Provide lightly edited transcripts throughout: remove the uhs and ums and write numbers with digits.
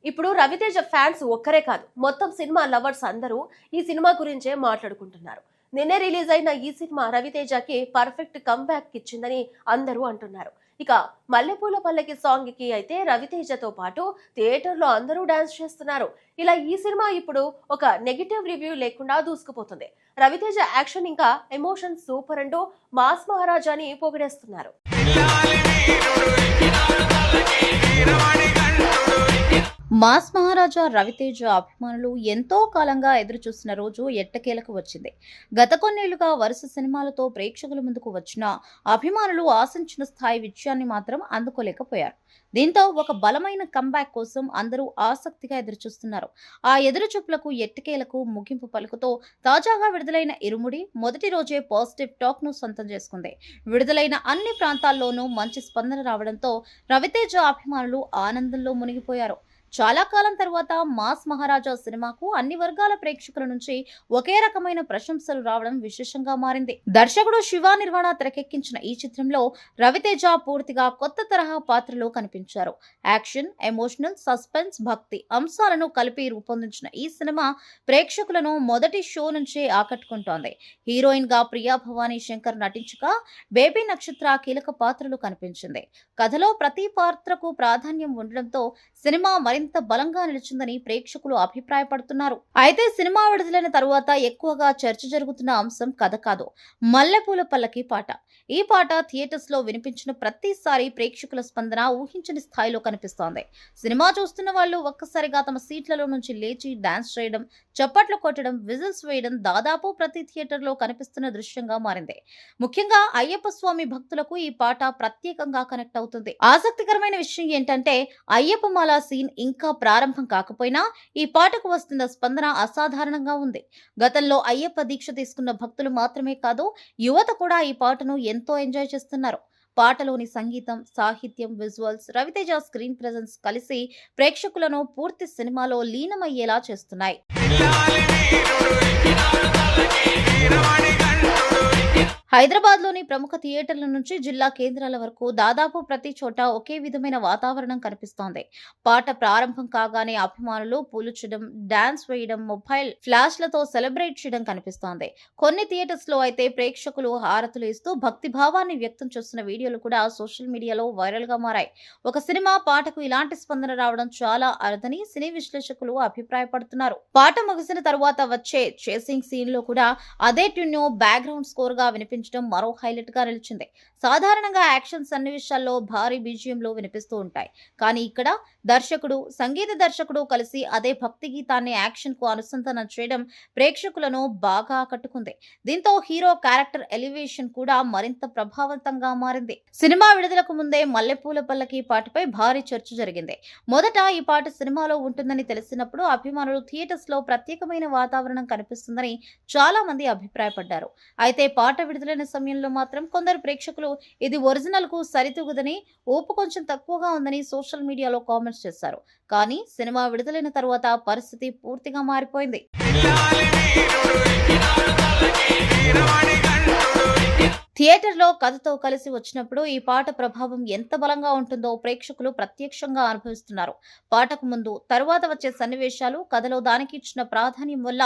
ఇప్పుడు రవితేజ ఫ్యాన్స్ ఒక్కరే కాదు, మొత్తం సినిమా లవర్స్ అందరూ ఈ సినిమా గురించే మాట్లాడుకుంటున్నారు. నిన్నే రిలీజ్ అయిన ఈ సినిమా రవితేజకి పర్ఫెక్ట్ కంబ్యాక్ ఇచ్చిందని అందరూ అంటున్నారు. ఇక మల్లెపూల పల్లకి సాంగ్ కి అయితే రవితేజతో పాటు థియేటర్ లో అందరూ డాన్స్ చేస్తున్నారు. ఇలా ఈ సినిమా ఇప్పుడు ఒక నెగిటివ్ రివ్యూ లేకుండా దూసుకుపోతుంది. రవితేజ యాక్షన్ ఇంకా ఎమోషన్ సూపర్ అంటూ మాస్ మహారాజాని పొగిడేస్తున్నారు. మాస్ మహారాజా రవితేజ అభిమానులు ఎంతో కాలంగా ఎదురుచూస్తున్న రోజు ఎట్టకేలకు వచ్చింది. గత కొన్నేళ్లుగా వరుస సినిమాలతో ప్రేక్షకుల ముందుకు వచ్చిన అభిమానులు ఆశించిన స్థాయి విజయాన్ని మాత్రం అందుకోలేకపోయారు. దీంతో ఒక బలమైన కంబ్యాక్ కోసం అందరూ ఆసక్తిగా ఎదురుచూస్తున్నారు. ఆ ఎదురుచూపులకు ఎట్టకేలకు ముగింపు పలుకుతో తాజాగా విడుదలైన ఇరుముడి మొదటి రోజే పాజిటివ్ టాక్ ను సొంతం చేసుకుంది. విడుదలైన అన్ని ప్రాంతాల్లోనూ మంచి స్పందన రావడంతో రవితేజ అభిమానులు ఆనందంలో మునిగిపోయారు. చాలా కాలం తర్వాత మాస్ మహారాజా సినిమాకు అన్ని వర్గాల ప్రేక్షకుల నుంచి ఒకే రకమైన ప్రశంసలు రావడం విశేషంగా మారింది. దర్శకుడు శివ నిర్వాణ తెరకెక్కించిన ఈ చిత్రంలో రవితేజ పూర్తిగా కొత్త తరహా పాత్రలో కనిపించారు. యాక్షన్, ఎమోషనల్, సస్పెన్స్, భక్తి అంశాలను కలిపి రూపొందించిన ఈ సినిమా ప్రేక్షకులను మొదటి షో నుంచే ఆకట్టుకుంటోంది. హీరోయిన్ గా ప్రియా భవానీ శంకర్ నటించగా బేబీ నక్షత్ర కీలక పాత్రలు కనిపించింది. కథలో ప్రతి పాత్రకు ప్రాధాన్యం ఉండడంతో సినిమా మరింత బలంగా నిలిచిందని ప్రేక్షకులు అభిప్రాయపడుతున్నారు. అయితే సినిమా విడుదలైన తరువాత ఎక్కువగా చర్చ జరుగుతున్న అంశం కథ కాదు, మల్లెపూల పల్లకి పాట. ఈ పాట థియేటర్స్ లో వినిపించిన ప్రతిసారి ప్రేక్షకుల స్పందన ఊహించని స్థాయిలో కనిపిస్తోంది. సినిమా చూస్తున్న వాళ్ళు ఒక్కసారిగా తమ సీట్లలో నుంచి లేచి డాన్స్ చేయడం, చప్పట్లు కొట్టడం, విజిల్స్ వేయడం దాదాపు ప్రతి థియేటర్ లో కనిపిస్తున్న దృశ్యంగా మారింది. ముఖ్యంగా అయ్యప్ప స్వామి భక్తులకు ఈ పాట ప్రత్యేకంగా కనెక్ట్ అవుతుంది. ఆసక్తికరమైన విషయం ఏంటంటే అయ్యప్ప మాల సీన్ ఇంకా ప్రారంభం కాకపోయినా ఈ పాటకు వస్తున్న స్పందన అసాధారణంగా ఉంది. గతంలో అయ్యప్ప దీక్ష తీసుకున్న భక్తులు మాత్రమే కాదు, యువత కూడా ఈ పాటను ఎంతో ఎంజాయ్ చేస్తున్నారు. పాటలోని సంగీతం, సాహిత్యం, విజువల్స్, రవితేజ స్క్రీన్ ప్రెజెన్స్ కలిసి ప్రేక్షకులను పూర్తి సినిమాలో లీనమయ్యేలా చేస్తున్నాయి. హైదరాబాద్ లోని ప్రముఖ థియేటర్ల నుంచి జిల్లా కేంద్రాల వరకు దాదాపు ప్రతి చోట ఒకే విధమైన వాతావరణం కనిపిస్తోంది. పాట ప్రారంభం కాగానే అభిమానులు పూలుచడం, డాన్స్ వేయడం, మొబైల్ ఫ్లాష్లతో సెలబ్రేట్ చేయడం కనిపిస్తోంది. కొన్ని థియేటర్స్ లో అయితే ప్రేక్షకులు హారతులు ఇస్తూ భక్తి భావాన్ని వ్యక్తం చేస్తున్న వీడియోలు కూడా సోషల్ మీడియాలో వైరల్ గా మారాయి. ఒక సినిమా పాటకు ఇలాంటి స్పందన రావడం చాలా అరుదని సినీ విశ్లేషకులు అభిప్రాయపడుతున్నారు. పాట ముగిసిన తరువాత వచ్చే చేసింగ్ సీన్ లో కూడా అదే ట్యూన్ బ్యాక్గ్రౌండ్ స్కోర్ గా వినిపించడం మరో హైలైట్ గా నిలిచింది. సాధారణంగా యాక్షన్ సన్నివేశాల్లో భారీ బీజిఎంలు వినిపిస్తూ ఉంటాయి. కానీ ఇక్కడ దర్శకుడు, సంగీత దర్శకుడు కలిసి అదే భక్తి గీతాన్ని యాక్షన్ కు అనుసంధానం చేయడం ప్రేక్షకులను బాగా ఆకట్టుకుంది. దీంతో హీరో క్యారెక్టర్ ఎలివేషన్ కూడా మరింత ప్రభావవంతంగా మారింది. సినిమా విడుదలకు ముందే మల్లెపూల పల్లకి పాటపై భారీ చర్చ జరిగింది. మొదట ఈ పాట సినిమాలో ఉంటుందని తెలిసినప్పుడు అభిమానులు థియేటర్స్ లో ప్రత్యేకమైన వాతావరణం కనిపిస్తుందని చాలా మంది అభిప్రాయపడ్డారు. అయితే పాట విడుదలైన సమయంలో మాత్రం కొందరు ప్రేక్షకులు ఇది ఒరిజినల్ కు సరితూగదని, ఊపు కొంచెం తక్కువగా ఉందని సోషల్ మీడియాలో కామెంట్స్ చేశారు. కానీ సినిమా విడుదలైన తరువాత పరిస్థితి పూర్తిగా మారిపోయింది. థియేటర్లో కథతో కలిసి వచ్చినప్పుడు ఈ పాట ప్రభావం ఎంత బలంగా ఉంటుందో ప్రేక్షకులు ప్రత్యక్షంగా అనుభవిస్తున్నారు. పాటకు ముందు, తరువాత వచ్చే సన్నివేశాలు, కథలో దానికి ఇచ్చిన ప్రాధాన్యం వల్ల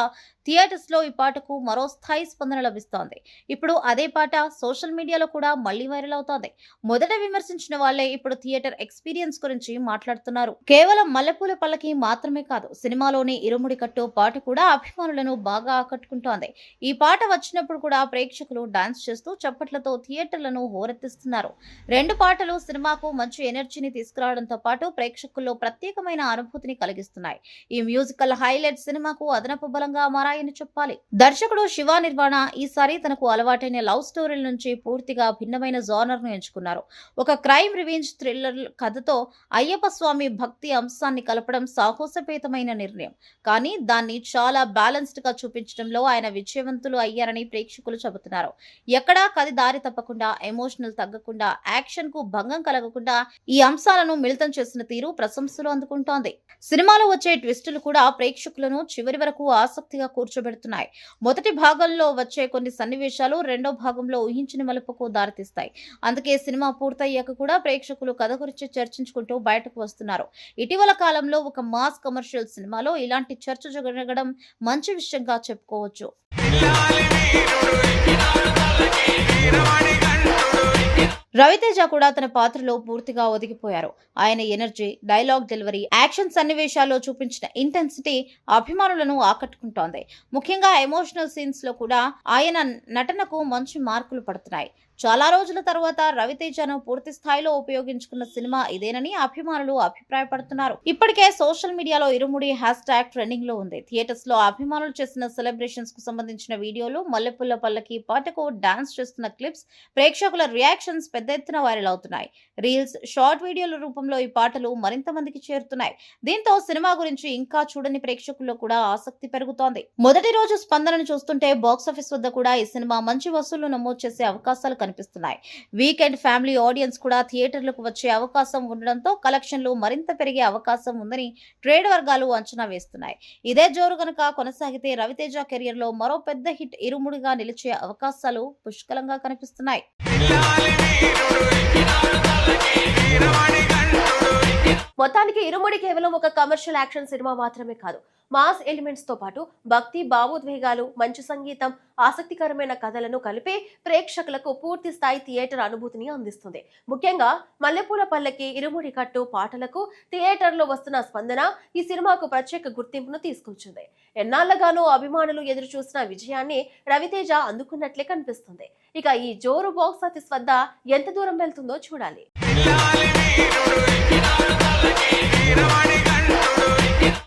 థియేటర్స్ లో ఈ పాటకు మరో స్థాయి స్పందన లభిస్తోంది. ఇప్పుడు అదే పాట సోషల్ మీడియాలో కూడా మళ్లీ వైరల్ అవుతోంది. మొదట విమర్శించిన వాళ్లే ఇప్పుడు థియేటర్ ఎక్స్పీరియన్స్ గురించి మాట్లాడుతున్నారు. కేవలం మల్లెపూల పల్లకి మాత్రమే కాదు, సినిమాలోని ఇరుముడి కట్టు పాట కూడా అభిమానులను బాగా ఆకట్టుకుంటోంది. ఈ పాట వచ్చినప్పుడు కూడా ప్రేక్షకులు డాన్స్ చేస్తూ చప్పట్లతో థియేటర్లను హోరెత్తిస్తున్నారు. రెండు పాటలు సినిమాకు మంచి ఎనర్జీని తీసుకురావడంతో పాటు ప్రేక్షకుల్లో ప్రత్యేకమైన అనుభూతిని కలిగిస్తున్నాయి. ఈ మ్యూజికల్ హైలైట్ సినిమాకు అదనపు బలంగా మారాయని చెప్పాలి. దర్శకుడు శివ నిర్వాణ ఈసారి తనకు అలవాటైన లవ్ స్టోరీల నుంచి పూర్తిగా భిన్నమైన జానర్ ను ఎంచుకున్నారు. ఒక క్రైమ్ రివెంజ్ థ్రిల్లర్ కథతో అయ్యప్ప స్వామి భక్తి అంశాన్ని కలపడం సాహసోపేతమైన నిర్ణయం. కానీ దాన్ని చాలా బ్యాలెన్స్డ్ గా చూపించడంలో ఆయన విజయవంతులు అయ్యారని ప్రేక్షకులు చెబుతున్నారు. ఎక్కడా కథ దారి తప్పకుండా, ఎమోషనల్ తగ్గకుండా, యాక్షన్ కు భంగం కలగకుండా ఈ అంశాలను మిళితం చేసిన తీరు ప్రశంసలు అందుకుంటోంది. సినిమాలో వచ్చే ట్విస్టులు కూడా ప్రేక్షకులను చివరి వరకు ఆసక్తిగా కూర్చోబెడుతున్నాయి. మొదటి భాగంలో వచ్చే కొన్ని సన్నివేశాలు రెండో భాగంలో ఊహించిన మలుపుకు దారితీస్తాయి. అందుకే సినిమా పూర్తయ్యాక కూడా ప్రేక్షకులు కథ గురించి చర్చించుకుంటూ బయటకు వస్తున్నారు. ఇటీవల కాలంలో ఒక మాస్ కమర్షియల్ సినిమాలో ఇలాంటి చర్చ జరగడం మంచి విషయంగా చెప్పుకోవచ్చు. రవితేజ కూడా తన పాత్రలో పూర్తిగా ఒదిగిపోయారు. ఆయన ఎనర్జీ, డైలాగ్ డెలివరీ, యాక్షన్ సన్నివేశాల్లో చూపించిన ఇంటెన్సిటీ అభిమానులను ఆకట్టుకుంటోంది. ముఖ్యంగా ఎమోషనల్ సీన్స్ లో కూడా ఆయన నటనకు మంచి మార్కులు పడుతున్నాయి. చాలా రోజుల తర్వాత రవితేజను పూర్తి స్థాయిలో ఉపయోగించుకున్న సినిమా ఇదేనని అభిమానులు అభిప్రాయపడుతున్నారు. ఇప్పటికే సోషల్ మీడియాలో ఇరుముడి #, ట్రెండింగ్ లో ఉంది. థియేటర్స్ లో అభిమానులు చేసిన సెలబ్రేషన్స్ కు సంబంధించిన వీడియోలు, మల్లెపూల పల్లకి పాటకు డాన్స్ చేస్తున్న క్లిప్స్, ప్రేక్షకుల రియాక్షన్స్ పెద్ద ఎత్తున వైరల్ అవుతున్నాయి. రీల్స్, షార్ట్ వీడియోల రూపంలో ఈ పాటలు మరింత మందికి చేరుతున్నాయి. దీంతో సినిమా గురించి ఇంకా చూడని ప్రేక్షకుల్లో కూడా ఆసక్తి పెరుగుతోంది. మొదటి రోజు స్పందనను చూస్తుంటే బాక్సాఫీస్ వద్ద కూడా ఈ సినిమా మంచి వసూళ్లు నమోదు చేసే అవకాశాలు కనిపిస్తున్నాయి. వీకెండ్ ఫ్యామిలీ ఆడియన్స్ కూడా థియేటర్లకు వచ్చే అవకాశం ఉండడంతో కలెక్షన్లు మరింత పెరిగే అవకాశం ఉందని ట్రేడ్ వర్గాలు అంచనా వేస్తున్నాయి. ఇదే జోరు గనుక కొనసాగితే రవితేజ కెరియర్ లో మరో పెద్ద హిట్ ఇరుముడిగా నిలిచే అవకాశాలు పుష్కలంగా కనిపిస్తున్నాయి. మొత్తానికి ఇరుముడి కేవలం ఒక కమర్షియల్ యాక్షన్ సినిమా మాత్రమే కాదు, మాస్ ఎలిమెంట్స్ తో పాటు భక్తి, భావోద్వేగాలు, మంచి సంగీతం, ఆసక్తికరమైన కథలను కలిపి ప్రేక్షకులకు పూర్తి స్థాయి థియేటర్ అనుభూతిని అందిస్తుంది. ముఖ్యంగా మల్లెపూల పల్లకి, ఇరుముడి కట్టు పాటలకు థియేటర్లో వస్తున్న స్పందన ఈ సినిమాకు ప్రత్యేక గుర్తింపును తీసుకొచ్చింది. ఎన్నాళ్లగానో అభిమానులు ఎదురు చూసిన విజయాన్ని రవితేజ అందుకున్నట్లే కనిపిస్తుంది. ఇక ఈ జోరు బాక్స్ ఆఫీస్ వద్ద ఎంత దూరం వెళ్తుందో చూడాలి.